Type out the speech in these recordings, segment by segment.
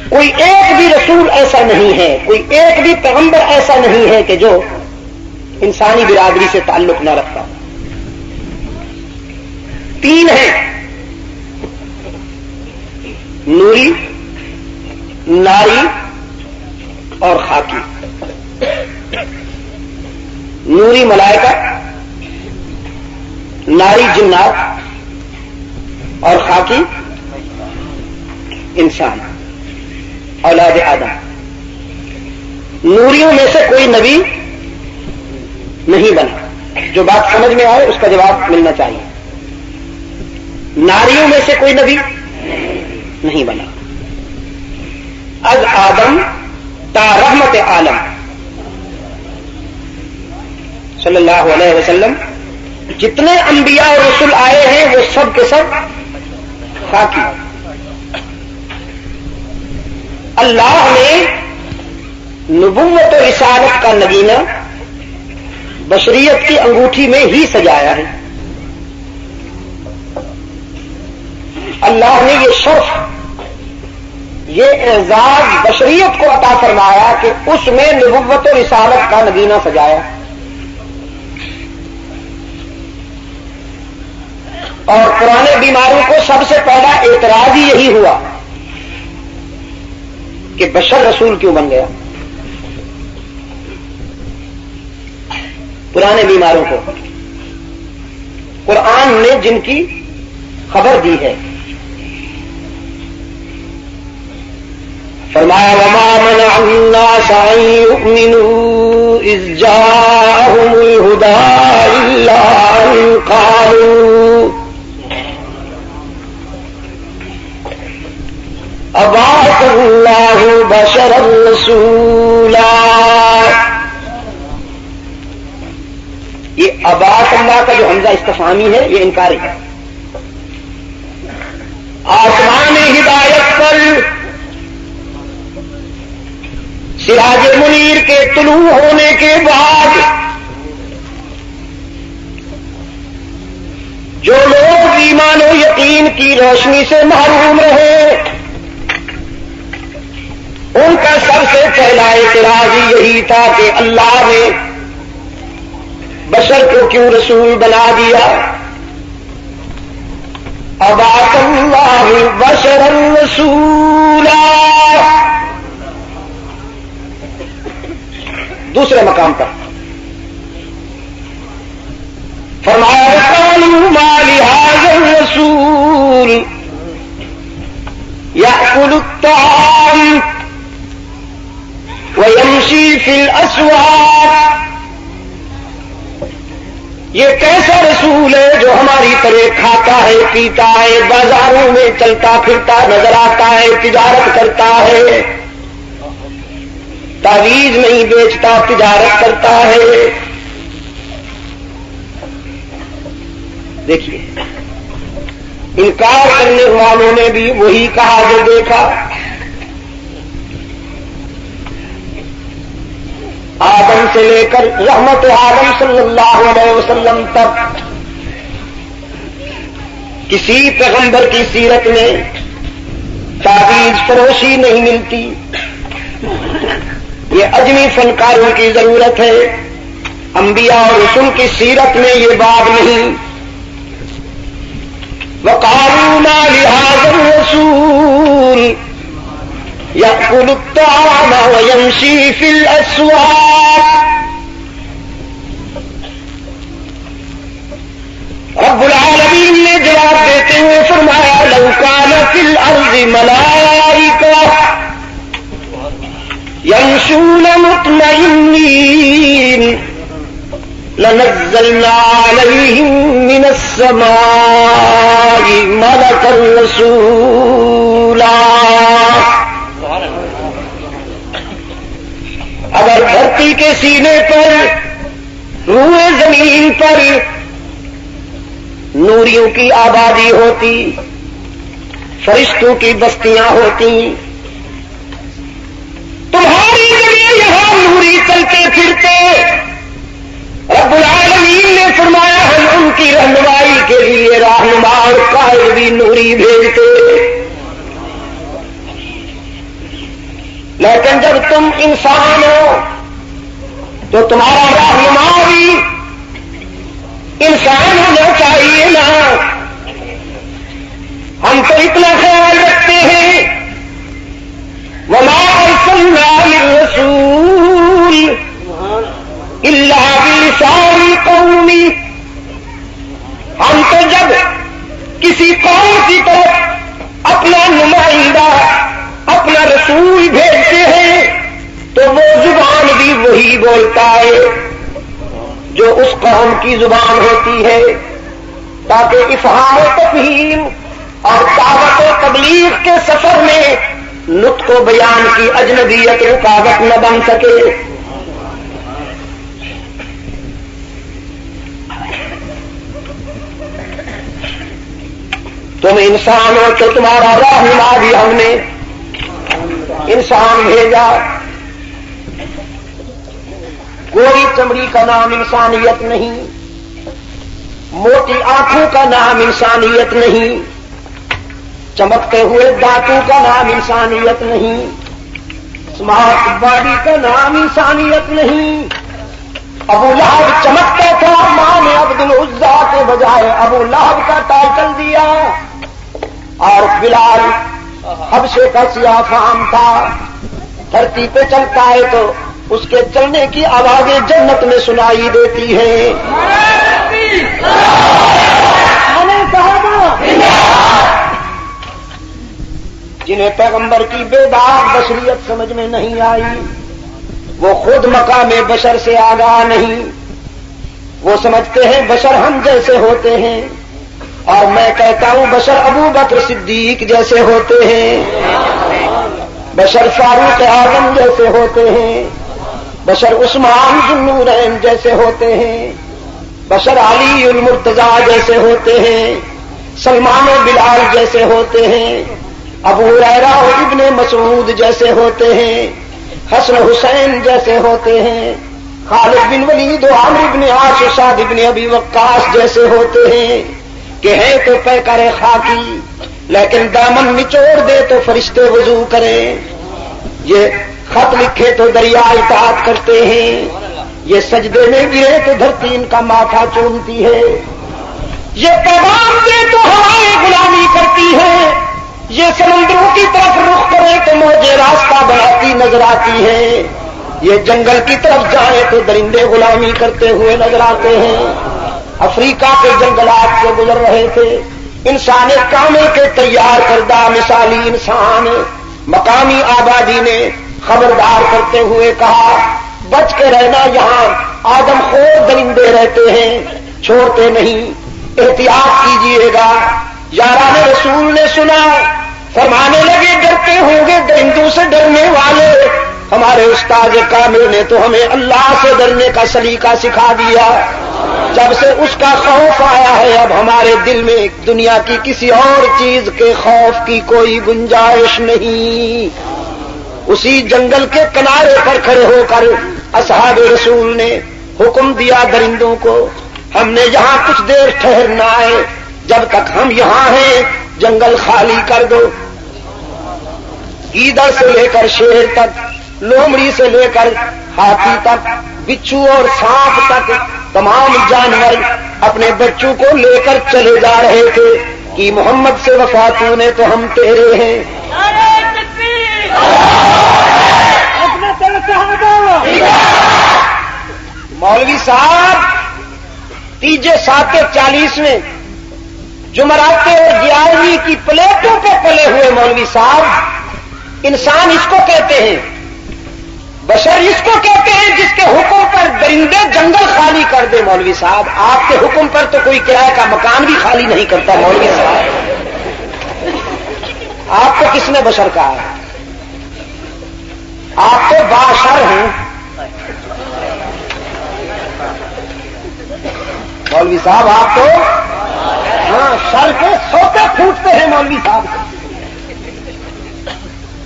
کوئی ایک بھی رسول ایسا نہیں ہے، کوئی ایک بھی پیغمبر ایسا نہیں ہے کہ جو انسانی برادری سے تعلق نہ رکھتا۔ 3 ہیں، نوری، ناری اور خاکی۔ نوری ملائکہ، ناری جنات اور خاکی انسان، اولاد آدم۔ نوریوں میں سے کوئی نبی نہیں بنا، جو بات سمجھ میں آئے اس کا جواب ملنا چاہیے۔ ناریوں میں سے کوئی نبی نہیں بنا۔ از آدم تا رحمت عالم صلی اللہ علیہ وسلم جتنے انبیاء اور رسول آئے ہیں وہ سب کے سب خاکی۔ اللہ نے نبوت و رسالت کا نگینہ بشریت کی انگوٹھی میں ہی سجایا ہے۔ اللہ نے یہ شرف، یہ اعزاز بشریت کو عطا فرمایا کہ اس میں نبوت و رسالت کا نگینہ سجایا۔ اور پرانے بیماروں کو سب سے پہلا اعتراض ہی یہی ہوا کہ بشر رسول کیوں بن گیا۔ پرانے بیماروں کو قرآن نے جن کی خبر دی ہے، فرمایا وما منع الناس ان يؤمنوا اذ جاءهم الهدى الا ان قالوا ابعث الله بشرا رسولا۔ یہ ابعث اللہ کا جو حمزہ استفہامی ہے یہ انکاری ہے۔ آسمان ہدایت پر سراج منیر کے طلوع ہونے کے بعد جو لوگ ایمان و یقین کی روشنی سے محروم رہے ان کا سب سے پہلا اعتراض یہی تھا کہ اللہ نے بشر کو کیوں رسول بنا دیا۔ ابعث اللہ بشرا رسولا۔ دوسرے مقام پر فرمایا قالوا ما لهذا الرسول يأكل الطعام ويمشي في الأسواق۔ یہ کیسا رسول ہے جو ہماری طرح کھاتا ہے، پیتا ہے، بازاروں میں چلتا پھرتا نظر آتا ہے، تجارت کرتا ہے، تعویذ نہیں بیچتا، تجارت کرتا ہے۔ دیکھیے انکار کرنے والوں نے بھی وہی کہا جو دیکھا۔ آدم سے لے کر رحمت عالم صلی اللہ علیہ وسلم تک کسی پیغمبر کی سیرت میں تعویذ فروشی نہیں ملتی۔ یہ اجمی فنکاروں کی ضرورت ہے، انبیاء اور رسول کی سیرت میں یہ باب نہیں۔ وقالوا ما لهذا الرسول يأكل الطعام ويمشي في الأسواق۔ رب العالمین نے جواب دیتے ہوئے فرمایا لو كان في الأرض ملائكة يمشون مطمئنين لنزلنا عليهم من السماء ملكا رسولا۔ اگر دھرتی کے سینے پر، روئے زمین پر نوریوں کی آبادی ہوتی، فرشتوں کی بستیاں ہوتی، تمہاری جگہ یہاں نوری چلتے پھرتے، رب العالمین نے فرمایا ہم ان کی رہنمائی کے لیے رہنما اور قائد بھی نوری بھیجتے۔ لیکن جب تم انسان ہو تو تمہارا رہنما بھی انسان ہونا چاہیے نا. ہم تو اتنا خیال رکھتے ہیں وما ارسلنا للرسول الا بلسان قومی. ہم تو جب کسی قوم کی طرف اپنا نمائندہ اپنا رسول بھیجتے ہیں تو وہ زبان بھی وہی بولتا ہے جو اس قوم کی زبان ہوتی ہے، تاکہ افہام و تفہیم اور دعوت و تبلیغ کے سفر میں نطق و بیان کی اجنبیت رکاوٹ نہ بن سکے. تم انسان ہو تو تمہارا رہنما بھی ہم نے انسان بھیجا. گوری چمڑی کا نام انسانیت نہیں، موٹی آنکھوں کا نام انسانیت نہیں، چمکتے ہوئے دانتوں کا نام انسانیت نہیں، اسمارٹ باڈی کا نام انسانیت نہیں. ابو لہب چمکتا تھا، ماں نے عبد العزا کے بجائے ابو لہب کا ٹائٹل دیا. اور بلال حبشے کا سیاہ فام تھا، دھرتی پہ چلتا ہے تو اس کے چلنے کی آوازیں جنت میں سنائی دیتی ہیں. جنہیں پیغمبر کی بے داغ بشریت سمجھ میں نہیں آئی، وہ خود مقام بشر سے آگاہ نہیں. وہ سمجھتے ہیں بشر ہم جیسے ہوتے ہیں، اور میں کہتا ہوں بشر ابو بکر صدیق جیسے ہوتے ہیں، بشر فاروق اعظم جیسے ہوتے ہیں، بشر عثمان ذو النورین جیسے ہوتے ہیں، بشر علی المرتضیٰ جیسے ہوتے ہیں، سلمان و بلال جیسے ہوتے ہیں، ابو ہریرہ اور ابن مسعود جیسے ہوتے ہیں، حسن حسین جیسے ہوتے ہیں، خالد بن ولید و عمرو بن عاص و سعد بن ابی وقاص جیسے ہوتے ہیں کہ ہیں تو پیکر خاکی لیکن دامن نچوڑ دے تو فرشتے وضو کریں. یہ خط لکھے تو دریا اطاعت کرتے ہیں، یہ سجدے میں گرے تو دھرتی ان کا ماتھا چومتی ہے، یہ پیغام دے تو ہوائیں غلامی کرتی ہے، یہ سمندروں کی طرف رخ کرے تو موجیں راستہ بناتی نظر آتی ہیں، یہ جنگل کی طرف جائے تو درندے غلامی کرتے ہوئے نظر آتے ہیں. افریقہ کے جنگلات سے گزر رہے تھے، انسان کامل کے تیار کردہ مثالی انسان مقامی آبادی نے خبردار کرتے ہوئے کہا بچ کے رہنا، یہاں آدم خور درندے رہتے ہیں، چھوڑتے نہیں، احتیاط کیجیے گا. یاران رسول نے سنا، فرمانے لگے ڈرتے ہوں گے درندوں سے ڈرنے والے. ہمارے استاد کامل نے تو ہمیں اللہ سے ڈرنے کا سلیقہ سکھا دیا. جب سے اس کا خوف آیا ہے اب ہمارے دل میں دنیا کی کسی اور چیز کے خوف کی کوئی گنجائش نہیں. اسی جنگل کے کنارے پر کھڑے ہو کر اصحاب رسول نے حکم دیا درندوں کو، ہم نے یہاں کچھ دیر ٹھہرنا ہے، جب تک ہم یہاں ہیں جنگل خالی کر دو. گیدڑ سے لے کر شیر تک، لومڑی سے لے کر ہاتھی تک، بچھو اور سانپ تک تمام جانور اپنے بچوں کو لے کر چلے جا رہے تھے کہ محمد سے وفا تو نے تو ہم تیرے ہیں. مولوی صاحب تیجے 740 میں جمعراتے اور گیارہویں کی پلیٹوں پہ پلے ہوئے مولوی صاحب، انسان اس کو کہتے ہیں، بشر اس کو کہتے ہیں جس کے حکم پر درندے جنگل خالی کر دے. مولوی صاحب آپ کے حکم پر تو کوئی کرایہ کا مکان بھی خالی نہیں کرتا. مولوی صاحب آپ کو کس نے بشر کہا ہے؟ آپ تو باشر ہیں. مولوی صاحب آپ تو شر کے سوتے پھوٹتے ہیں. مولوی صاحب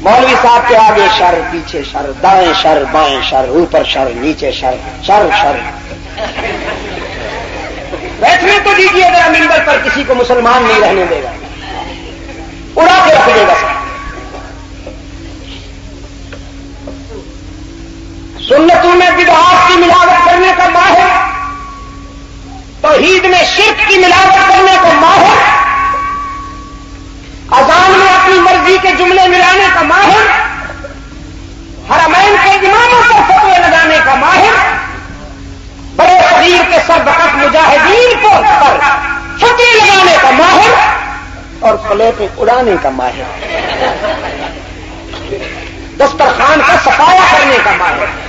مولوی صاحب کے آگے شر، پیچھے شر، دائیں شر، بائیں شر، اوپر شر، نیچے شر، شر شر. بیٹھنے تو دیجیے ذرا ممبر پر، کسی کو مسلمان نہیں رہنے دے گا، اڑا کے رکھ دے گا سب. توحید میں شرک کی ملاوٹ کرنے کو ماہر، اذان میں اپنی مرضی کے جملے ملانے کا ماہر، حرمین کے اماموں پر فتوے لگانے کا ماہر، بڑے صغیر کے سربکش مجاہدین پر فتوے لگانے کا ماہر، اور پلیٹیں اڑانے کا ماہر، دسترخوان کا صفایا کرنے کا ماہر۔